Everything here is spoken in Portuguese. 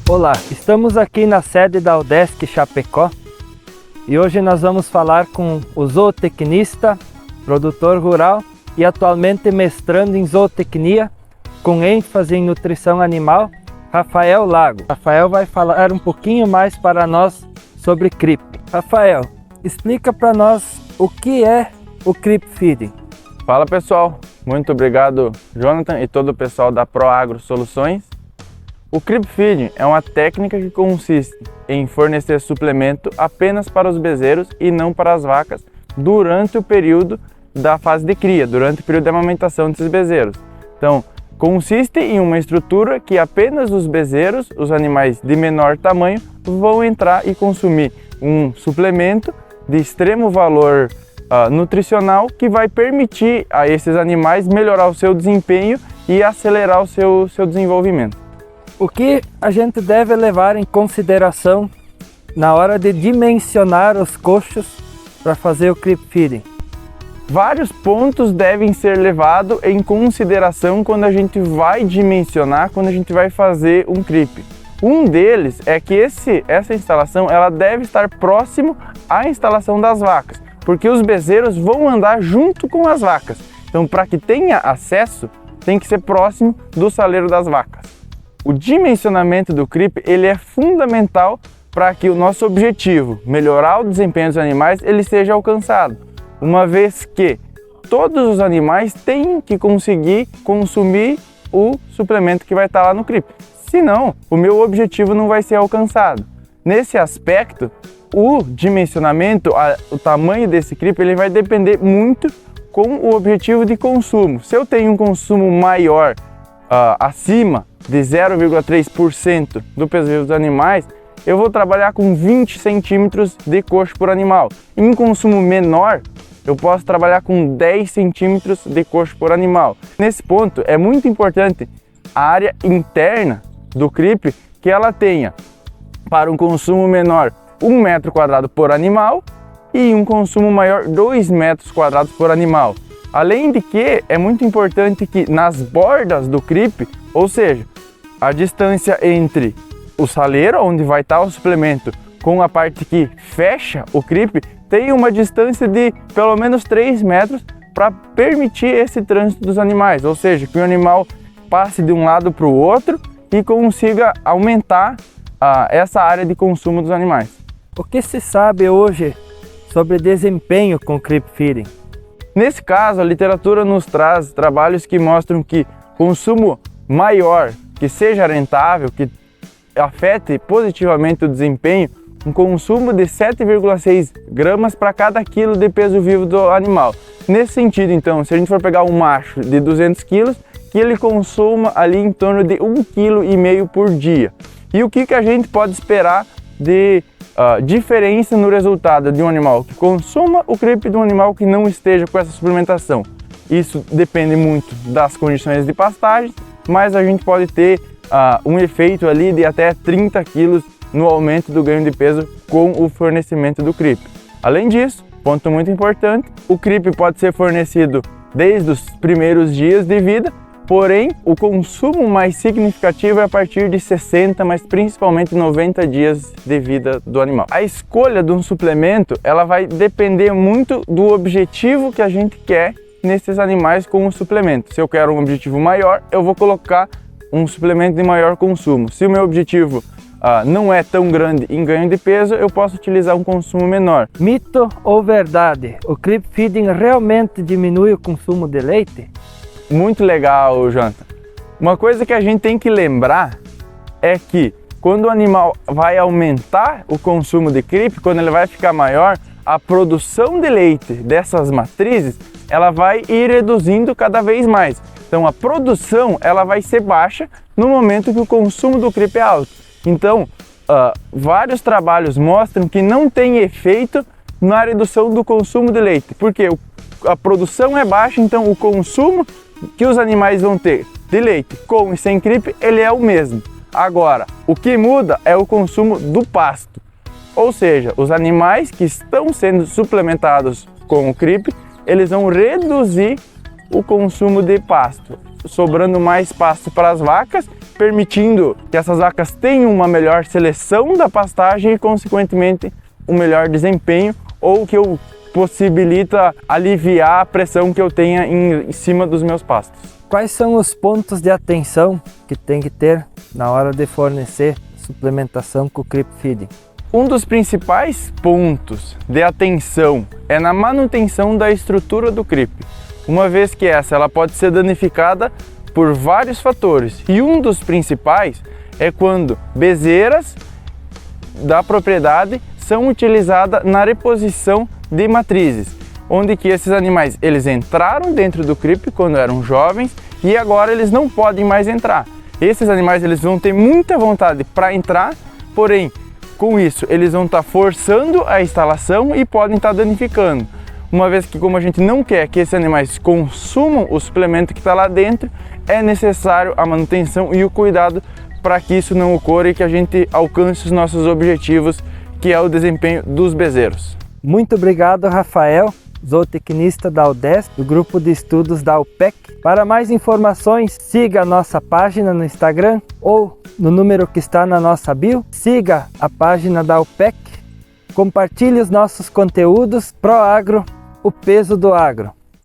Olá, estamos aqui na sede da UDESC Chapecó e hoje nós vamos falar com o zootecnista, produtor rural e atualmente mestrando em zootecnia com ênfase em nutrição animal, Rafael Lago. Rafael vai falar um pouquinho mais para nós sobre creep. Rafael, explica para nós o que é o creep feeding. Fala pessoal, muito obrigado Jonathan e todo o pessoal da ProAgro Soluções. O creep feeding é uma técnica que consiste em fornecer suplemento apenas para os bezerros e não para as vacas durante o período da fase de cria, durante o período de amamentação desses bezerros. Então, consiste em uma estrutura que apenas os bezerros, os animais de menor tamanho, vão entrar e consumir um suplemento de extremo valor nutricional que vai permitir a esses animais melhorar o seu desempenho e acelerar o seu desenvolvimento. O que a gente deve levar em consideração na hora de dimensionar os coxos para fazer o creep feeding? Vários pontos devem ser levados em consideração quando a gente vai dimensionar, quando a gente vai fazer um creep. Um deles é que essa instalação ela deve estar próximo à instalação das vacas, porque os bezerros vão andar junto com as vacas. Então, para que tenha acesso, tem que ser próximo do saleiro das vacas. O dimensionamento do creep ele é fundamental para que o nosso objetivo, melhorar o desempenho dos animais, ele seja alcançado, uma vez que todos os animais têm que conseguir consumir o suplemento que vai estar lá no creep. Senão, o meu objetivo não vai ser alcançado. Nesse aspecto, o dimensionamento, o tamanho desse creep, ele vai depender muito com o objetivo de consumo. Se eu tenho um consumo maior, acima de 0,3% do peso vivo dos animais, eu vou trabalhar com 20 centímetros de coxo por animal. Em consumo menor, eu posso trabalhar com 10 centímetros de coxo por animal. Nesse ponto, é muito importante a área interna do creep que ela tenha, para um consumo menor, 1 metro quadrado por animal e um consumo maior, 2 metros quadrados por animal. Além de que, é muito importante que nas bordas do creep, ou seja, a distância entre o saleiro, onde vai estar o suplemento, com a parte que fecha o creep, tenha uma distância de pelo menos 3 metros para permitir esse trânsito dos animais, ou seja, que o animal passe de um lado para o outro e consiga aumentar essa área de consumo dos animais. O que se sabe hoje sobre desempenho com creep feeding? Nesse caso, a literatura nos traz trabalhos que mostram que consumo maior, que seja rentável, que afete positivamente o desempenho, um consumo de 7,6 gramas para cada quilo de peso vivo do animal. Nesse sentido, então, se a gente for pegar um macho de 200 quilos, que ele consuma ali em torno de 1,5 kg por dia. E o que a gente pode esperar de diferença no resultado de um animal que consuma o creep e de um animal que não esteja com essa suplementação? Isso depende muito das condições de pastagem, mas a gente pode ter um efeito ali de até 30 quilos no aumento do ganho de peso com o fornecimento do creep. Além disso, ponto muito importante, o creep pode ser fornecido desde os primeiros dias de vida, porém o consumo mais significativo é a partir de 60, mas principalmente 90 dias de vida do animal. A escolha de um suplemento ela vai depender muito do objetivo que a gente quer nesses animais com o suplemento. Se eu quero um objetivo maior, eu vou colocar um suplemento de maior consumo. Se o meu objetivo não é tão grande em ganho de peso, eu posso utilizar um consumo menor. Mito ou verdade? O creep feeding realmente diminui o consumo de leite? Muito legal, Jonathan. Uma coisa que a gente tem que lembrar é que quando o animal vai aumentar o consumo de creep, quando ele vai ficar maior, a produção de leite dessas matrizes ela vai ir reduzindo cada vez mais. Então a produção ela vai ser baixa no momento que o consumo do creep é alto. Então vários trabalhos mostram que não tem efeito na redução do consumo de leite, porque a produção é baixa, então o consumo que os animais vão ter de leite com e sem creep ele é o mesmo. Agora, o que muda é o consumo do pasto, ou seja, os animais que estão sendo suplementados com o creep eles vão reduzir o consumo de pasto, sobrando mais pasto para as vacas permitindo que essas vacas tenham uma melhor seleção da pastagem e, consequentemente, um melhor desempenho, ou que eu possibilita aliviar a pressão que eu tenha em cima dos meus pastos. Quais são os pontos de atenção que tem que ter na hora de fornecer suplementação com o Creep Feeding? Um dos principais pontos de atenção é na manutenção da estrutura do creep, uma vez que ela pode ser danificada por vários fatores, e um dos principais é quando bezerras da propriedade são utilizadas na reposição de matrizes, onde que esses animais eles entraram dentro do creep quando eram jovens e agora eles não podem mais entrar. Esses animais eles vão ter muita vontade para entrar, porém com isso eles vão estar forçando a instalação e podem estar danificando. Uma vez que, como a gente não quer que esses animais consumam o suplemento que está lá dentro, é necessário a manutenção e o cuidado para que isso não ocorra e que a gente alcance os nossos objetivos, que é o desempenho dos bezerros. Muito obrigado, Rafael, zootecnista da UDESC, do grupo de estudos da UPEC. Para mais informações, siga a nossa página no Instagram ou no número que está na nossa bio. Siga a página da UPEC. Compartilhe os nossos conteúdos. ProAgro, o peso do agro.